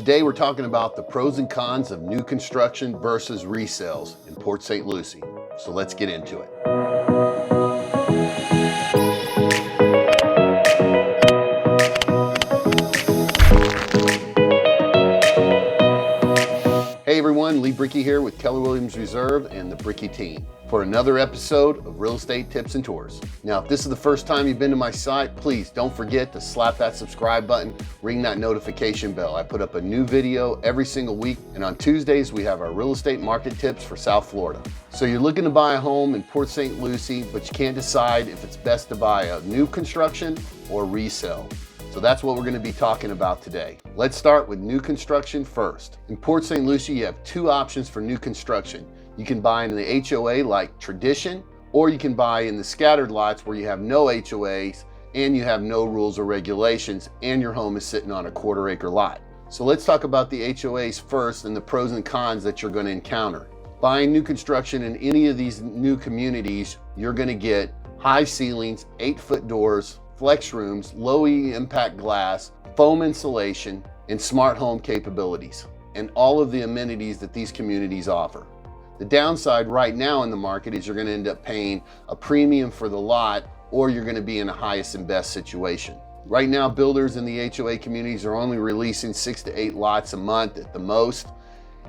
Today we're talking about the pros and cons of new construction versus resales in Port St. Lucie. So let's get into it. Hey everyone, Lee Brickey here with Keller Williams Reserve and the Brickey team for another episode of Real Estate Tips and Tours. Now, if this is the first time you've been to my site, please don't forget to slap that subscribe button, ring that notification bell. I put up a new video every single week, and on Tuesdays we have our real estate market tips for South Florida. So you're looking to buy a home in Port St. Lucie, but you can't decide if it's best to buy a new construction or resale. So that's what we're going to be talking about today. Let's start with new construction first. In Port St. Lucie, you have two options for new construction. You can buy in the HOA like tradition, or you can buy in the scattered lots where you have no HOAs and you have no rules or regulations and your home is sitting on a quarter-acre lot. So let's talk about the HOAs first and the pros and cons that you're going to encounter. Buying new construction in any of these new communities, you're going to get high ceilings, 8-foot doors, flex rooms, low impact glass, foam insulation, and smart home capabilities, and all of the amenities that these communities offer. The downside right now in the market is you're going to end up paying a premium for the lot, or you're going to be in a highest and best situation. Right now, builders in the HOA communities are only releasing 6 to 8 lots a month at the most,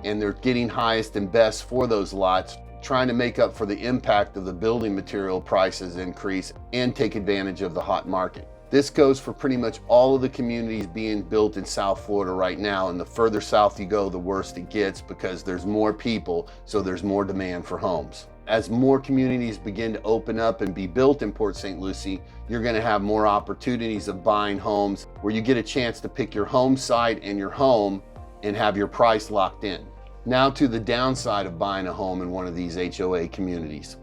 and they're getting highest and best for those lots, trying to make up for the impact of the building material prices increase and take advantage of the hot market. This goes for pretty much all of the communities being built in South Florida right now, and the further south you go, the worse it gets because there's more people, so there's more demand for homes. As more communities begin to open up and be built in Port St. Lucie, you're going to have more opportunities of buying homes where you get a chance to pick your home site and your home and have your price locked in. Now to the downside of buying a home in one of these HOA communities.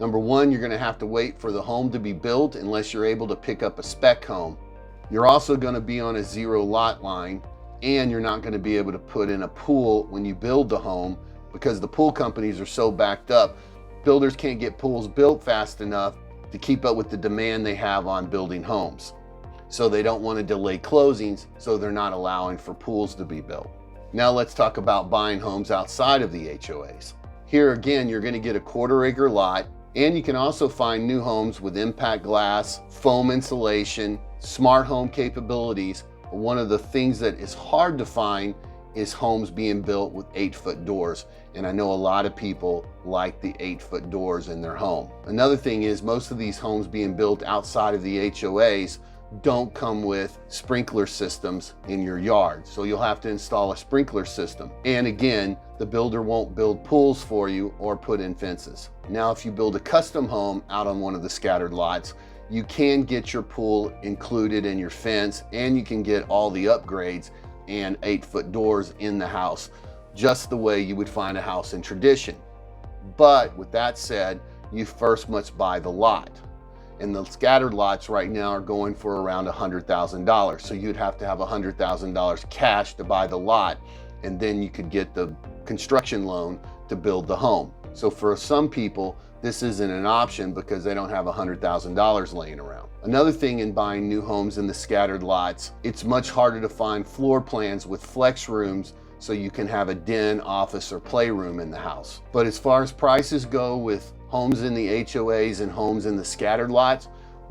Number one, you're going to have to wait for the home to be built unless you're able to pick up a spec home. You're also going to be on a zero lot line, and you're not going to be able to put in a pool when you build the home because the pool companies are so backed up. Builders can't get pools built fast enough to keep up with the demand they have on building homes. So they don't want to delay closings, so they're not allowing for pools to be built. Now let's talk about buying homes outside of the HOAs. Here again, you're going to get a quarter-acre lot, and you can also find new homes with impact glass, foam insulation, smart home capabilities. One of the things that is hard to find is homes being built with 8-foot doors. And I know a lot of people like the 8-foot doors in their home. Another thing is most of these homes being built outside of the HOAs don't come with sprinkler systems in your yard. So you'll have to install a sprinkler system. And again, the builder won't build pools for you or put in fences. Now, if you build a custom home out on one of the scattered lots, you can get your pool included in your fence, and you can get all the upgrades and 8-foot doors in the house, just the way you would find a house in tradition. But with that said, you first must buy the lot. And the scattered lots right now are going for around $100,000. So you'd have to have $100,000 cash to buy the lot, and then you could get the construction loan to build the home. So for some people, this isn't an option because they don't have $100,000 laying around. Another thing in buying new homes in the scattered lots, it's much harder to find floor plans with flex rooms so you can have a den, office, or playroom in the house. But as far as prices go with homes in the HOAs and homes in the scattered lots,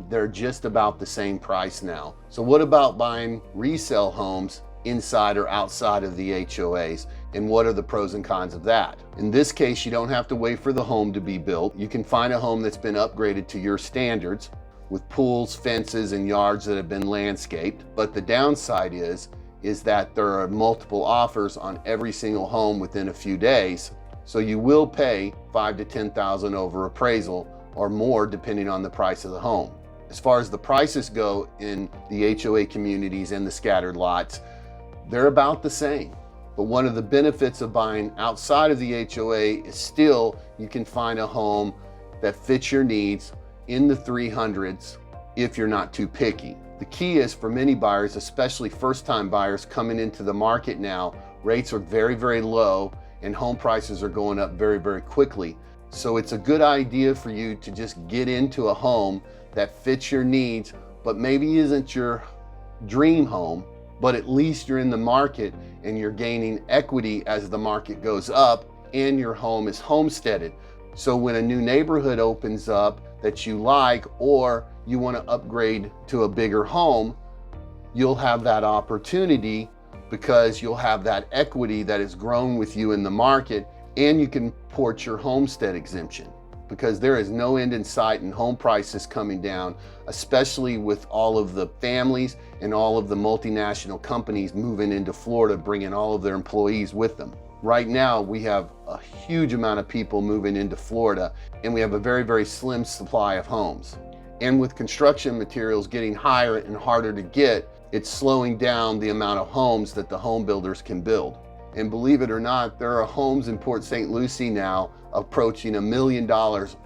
they're just about the same price now. So what about buying resale homes inside or outside of the HOAs? And what are the pros and cons of that? In this case, you don't have to wait for the home to be built. You can find a home that's been upgraded to your standards with pools, fences, and yards that have been landscaped. But the downside is that there are multiple offers on every single home within a few days. So you will pay $5,000 to $10,000 over appraisal or more depending on the price of the home. As far as the prices go in the HOA communities and the scattered lots, they're about the same. But one of the benefits of buying outside of the HOA is still you can find a home that fits your needs in the 300s if you're not too picky. The key is for many buyers, especially first-time buyers coming into the market now, rates are very, very low and home prices are going up very, very quickly. So it's a good idea for you to just get into a home that fits your needs, but maybe isn't your dream home, but at least you're in the market and you're gaining equity as the market goes up and your home is homesteaded. So when a new neighborhood opens up that you like, or you want to upgrade to a bigger home, you'll have that opportunity because you'll have that equity that has grown with you in the market, and you can port your homestead exemption, because there is no end in sight in home prices coming down, especially with all of the families and all of the multinational companies moving into Florida, bringing all of their employees with them. Right now, we have a huge amount of people moving into Florida, and we have a very, very slim supply of homes. And with construction materials getting higher and harder to get, it's slowing down the amount of homes that the home builders can build. And believe it or not, there are homes in Port St. Lucie now approaching $1 million,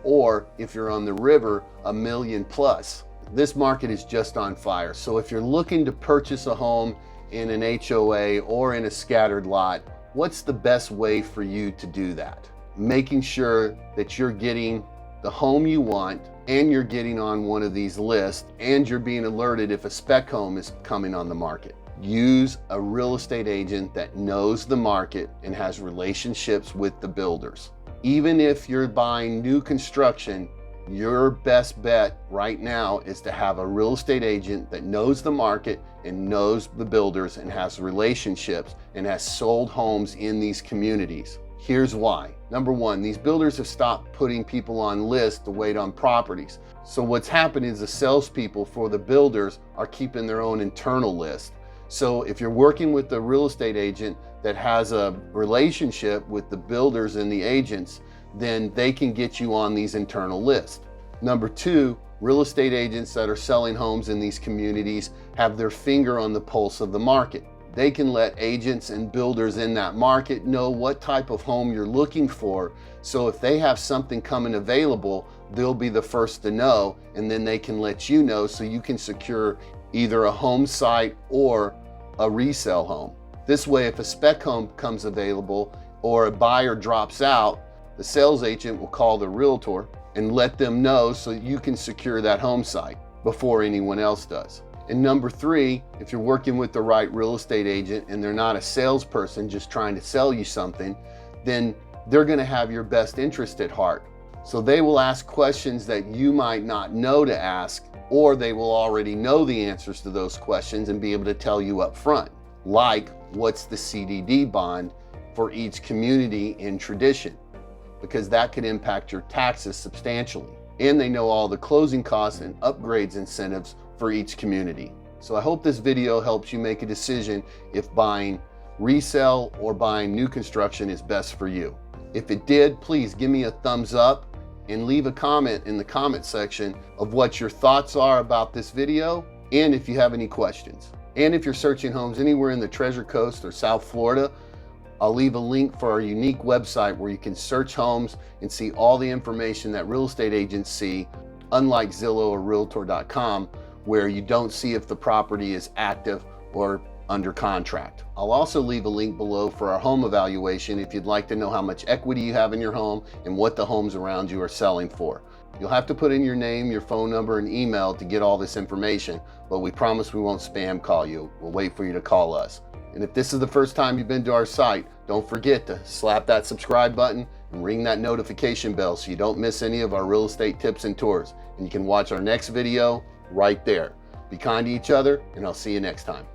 or if you're on the river, $1 million plus. This market is just on fire. So if you're looking to purchase a home in an HOA or in a scattered lot, what's the best way for you to do that? Making sure that you're getting the home you want, and you're getting on one of these lists, and you're being alerted if a spec home is coming on the market. Use a real estate agent that knows the market and has relationships with the builders. Even if you're buying new construction, your best bet right now is to have a real estate agent that knows the market and knows the builders and has relationships and has sold homes in these communities. Here's why. Number one, these builders have stopped putting people on lists to wait on properties. So what's happened is the salespeople for the builders are keeping their own internal list. So if you're working with a real estate agent that has a relationship with the builders and the agents, then they can get you on these internal lists. Number two, real estate agents that are selling homes in these communities have their finger on the pulse of the market. They can let agents and builders in that market know what type of home you're looking for. So if they have something coming available, they'll be the first to know, and then they can let you know so you can secure either a home site or a resale home. This way, if a spec home comes available or a buyer drops out, the sales agent will call the realtor and let them know so you can secure that home site before anyone else does. And number three, if you're working with the right real estate agent and they're not a salesperson just trying to sell you something, then they're going to have your best interest at heart. So they will ask questions that you might not know to ask, or they will already know the answers to those questions and be able to tell you up front. Like, what's the CDD bond for each community in tradition? Because that could impact your taxes substantially. And they know all the closing costs and upgrades incentives for each community. So I hope this video helps you make a decision if buying resale or buying new construction is best for you. If it did, please give me a thumbs up and leave a comment in the comment section of what your thoughts are about this video, and if you have any questions. And if you're searching homes anywhere in the Treasure Coast or South Florida, I'll leave a link for our unique website where you can search homes and see all the information that real estate agents see, unlike Zillow or Realtor.com, where you don't see if the property is active or under contract. I'll also leave a link below for our home evaluation if you'd like to know how much equity you have in your home and what the homes around you are selling for. You'll have to put in your name, your phone number, and email to get all this information, but we promise we won't spam call you. We'll wait for you to call us. And if this is the first time you've been to our site, don't forget to slap that subscribe button and ring that notification bell so you don't miss any of our real estate tips and tours. And you can watch our next video right there. Be kind to each other, and I'll see you next time.